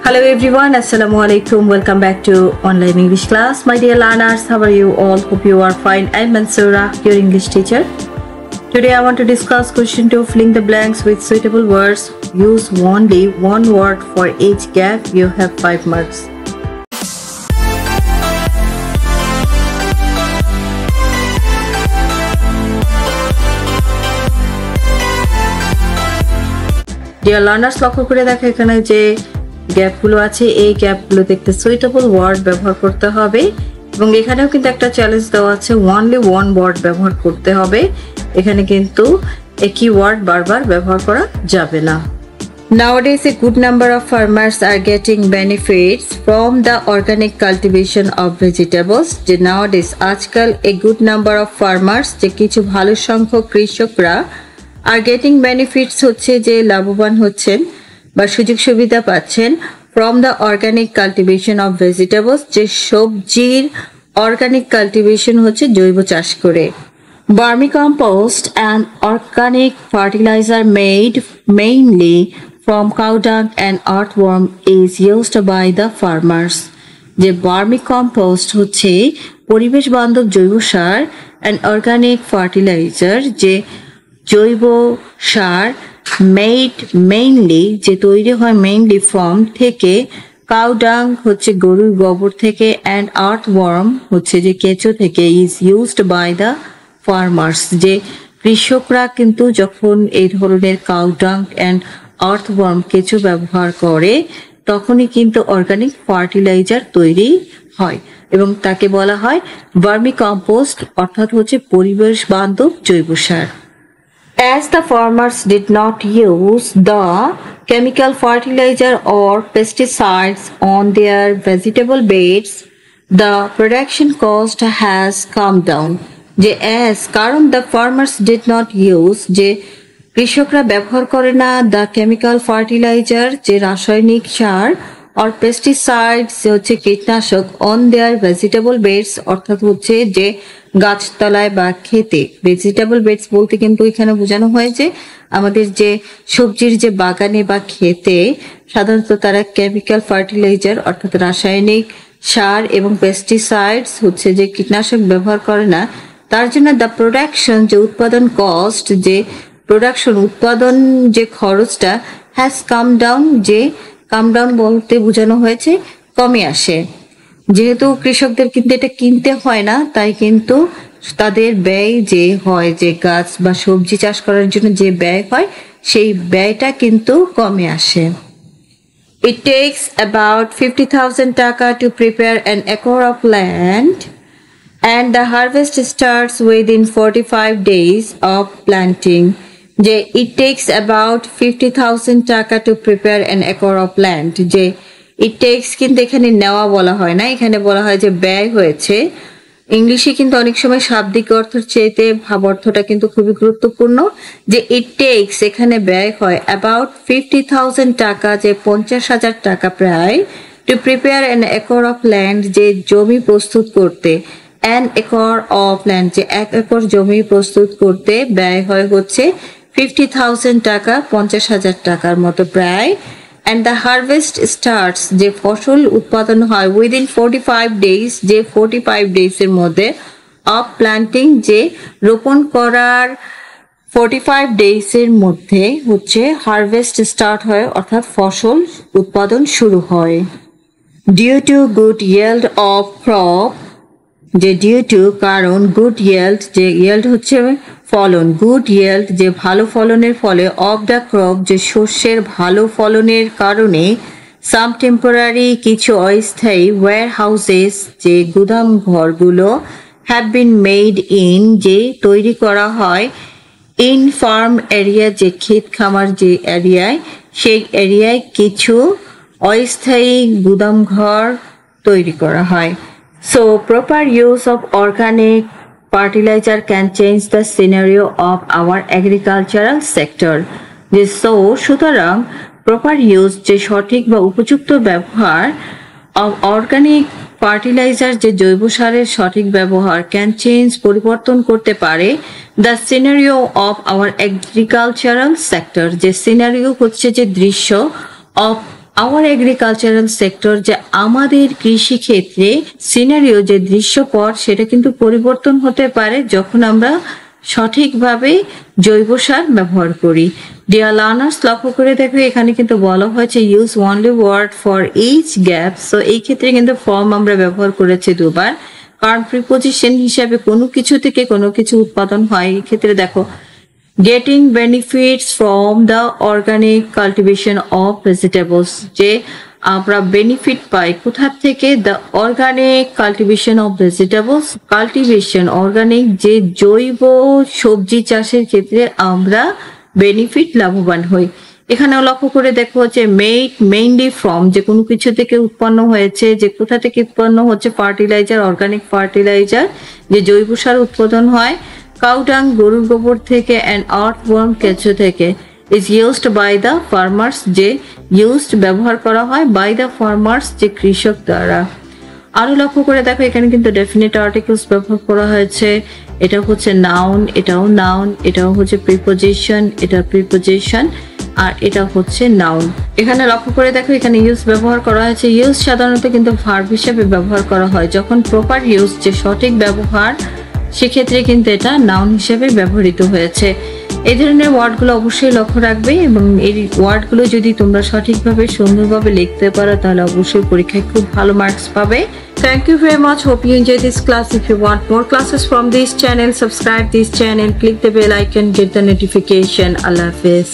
Hello everyone, Assalamu alaikum. Welcome back to online English class. My dear learners, how are you all? Hope you are fine. I'm Mansoura, your English teacher. Today I want to discuss question 2. Fill in the blanks with suitable words. Use only one word for each gap. You have 5 marks. Dear learners, লক্ষ্য করে দেখো এখানে যে গ্যাপগুলো আছে এই গ্যাপগুলো দেখতে suitable word ব্যবহার করতে হবে এবং এখানেও কিন্তু একটা চ্যালেঞ্জ দেওয়া আছে only one ওয়ার্ড ব্যবহার করতে হবে এখানে কিন্তু একই ওয়ার্ড বারবার ব্যবহার করা যাবে না Nowadays a good number of farmers are getting benefits from the organic cultivation of vegetables যে nowadays আজকাল a good number of farmers যে কিছু ভালো সংখ্যক কৃষকরা are getting benefits হচ্ছে যে লাভবান হচ্ছেন বা সুযোগ সুবিধা পাচ্ছেন from the organic cultivation of vegetables যে সবজির organic cultivation হচ্ছে জৈব চাষ করে Vermicompost and organic fertilizer made mainly from cow dung and earthworm is used by the farmers যে vermicompost হচ্ছে পরিবেশ বান্ধব জৈব সার and organic fertilizer যে জৈব সার made mainly যে তৈরি হয় mainly from থেকে cow dung হচ্ছে গরুর গোবর থেকে and earthworm হচ্ছে যে কেঁচো থেকে is used by the farmers যে কৃষকরা কিন্তু যখন এই ধরনের cow dung and earthworm কেঁচো ব্যবহার করে তখনই কিন্তু organic fertilizer তৈরি হয় এবং তাকে বলা হয় vermicompost অর্থাৎ হচ্ছে পরিবেশ বান্ধব জৈব সার As the farmers did not use the chemical fertilizer or pesticides on their vegetable beds, the production cost has come down. যে as কারণ the farmers did not use যে কৃষকরা ব্যবহার করে না the chemical fertilizer যে রাসায়নিক সার or pesticides হচ্ছে কীটনাশক on their vegetable beds অর্থাৎ হচ্ছে যে গাছতলায় বা খেতে ভেজিটেবল বেডস বলতে কিন্তু এখানে বোঝানো হয় যে আমাদের যে সবজির যে বাগানে বা খেতে সাধারণত তারা কেমিক্যাল ফার্টিলাইজার অর্থাৎ রাসায়নিক সার এবং পেস্টিসাইডস হচ্ছে যে কীটনাশক ব্যবহার করে না তার জন্য দ্য প্রোডাকশন যে উৎপাদন কস্ট যে প্রোডাকশন উৎপাদন যে খরচটা হ্যাজ কাম ডাউন যে কাম ডাউন বলতে বোঝানো হয়েছে কমে আসে যেহেতু কৃষকদের কিন্তু এটা কিনতে হয় না তাই কিন্তু তাদের ব্যয় যে হয় যে গাছ বা সবজি চাষ করার জন্য যে ব্যয় হয় সেই ব্যয়টা কিন্তু কমে আসে It takes about 50,000 টাকা to prepare an acre of land and the harvest starts within 45 days of planting যে it takes about 50,000 টাকা to prepare an acre of land যে It takes কিন্তু এখানে নেওয়া বলা হয় না এখানে বলা হয় যে ব্যয় হয়েছে ইংলিশে কিন্তু অনেক সময় শাব্দিক অর্থের চেয়ে ভাব অর্থটা কিন্তু খুবই গুরুত্বপূর্ণ যে it takes এখানে ব্যয় হয় about 50,000 টাকা যে 50,000 টাকা প্রায় to prepare an acre of land যে জমি প্রস্তুত করতে an acre of land যে 1 একর জমি প্রস্তুত করতে ব্যয় হয় হচ্ছে 50,000 টাকা 50,000 টাকার মতো প্রায় And the harvest starts যে ফসল উৎপাদন হয় within 45 days যে 45 days এর মধ্যে of planting যে রোপণ করার 45 days এর মধ্যে হচ্ছে harvest start হয় অর্থাৎ ফসল উৎপাদন শুরু হয় Due to good yield of crop যে due to কারণ good yield যে yield হচ্ছে ফলন গুড yield যে ভালো ফলনের ফলে of the crop যে শস্যের ভালো ফলনের কারণে some temporary কিছু অস্থায়ী warehouses যে গুদাম ঘরগুলো have been made in যে তৈরি করা হয় in farm area যে ক্ষেত খামার যে এরিয়ায় সেই এরিয়ায় কিছু অস্থায়ী গুদাম ঘর তৈরি করা হয় So proper use of organic fertilizer can change the scenario of our agricultural sector. সুতরাং proper use যে সঠিক বা উপযুক্ত ব্যবহার of organic fertilizer যে জৈব সারের সঠিক ব্যবহার can change পরিবর্তন করতে পারে the scenario of our agricultural sector যে scenario হচ্ছে যে দৃশ্য of আওয়ার এগ্রিকালচারাল সেক্টর, যে আমাদের কৃষি ক্ষেত্রে সিনারিও যে দৃশ্যপট সেটা কিন্তু পরিবর্তন হতে পারে যখন আমরা সঠিকভাবে জৈব সার ব্যবহার করি। ডিয়ার লার্নার্স, লক্ষ্য করে দেখো এখানে কিন্তু বলা হয়েছে use only word for each gap. So এই ক্ষেত্রে কিন্তু ফর্ম আমরা ব্যবহার করেছি দুবার, কারণ প্রিপোজিশন হিসাবে কোনো কিছু থেকে কোনো কিছু উৎপাদন হয়। এই ক্ষেত্রে দেখো getting benefits from the organic cultivation of vegetables, যে আমরা বেনিফিট পাই কোথা থেকে? The organic cultivation of vegetables, cultivation organic যে জৈব সবজি চাষের ক্ষেত্রে আমরা বেনিফিট লাভবান হই। এখানেও লক্ষ্য করে দেখো হচ্ছে মেড মেইনলি ফ্রম, যে কোনো কিছু থেকে উৎপন্ন হয়েছে, যে কোথা থেকে উৎপন্ন হচ্ছে? ফার্টিলাইজার, অর্গানিক ফার্টিলাইজার, যে জৈব সার উৎপাদন হয়। কাউডাং, গরুর গোবর থেকে, অ্যান্ড আর্থওয়ার্ম, কেঁচো থেকে। Is used by the farmers, যে ইউজড ব্যবহার করা হয়, বাই দ্য ফার্মার্স যে কৃষক দ্বারা। আরো লক্ষ্য করে দেখো এখানে কিন্তু ডেফিনিট আর্টিকেলস ব্যবহার করা হয়েছে। এটা হচ্ছে নাউন, এটাও নাউন, এটাও হচ্ছে প্রিপোজিশন, এটা প্রিপোজিশন, আর এটা হচ্ছে নাউন। এখানে লক্ষ্য করে দেখো এখানে ইউজ ব্যবহার করা হয়েছে। ইউজ সাধারণত কিন্তু ভার্ব হিসেবে ব্যবহার করা হয়। যখন প্রপার ইউজ, যে সঠিক ব্যবহার, সেক্ষেত্রে কিন্তু এটা নাউন হিসেবে ব্যবহৃত হয়েছে। এই ধরনের ওয়ার্ডগুলো অবশ্যই লক্ষ্য রাখবে, এবং এই ওয়ার্ডগুলো যদি তোমরা সঠিকভাবে সুন্দরভাবে লিখতে পারো তাহলে অবশ্যই পরীক্ষায় খুব ভালো মার্কস পাবে। Thank you very much. Hope you enjoy this class. If you want more classes from this channel, subscribe this channel, click the bell icon, get the notification. Allah Hafiz.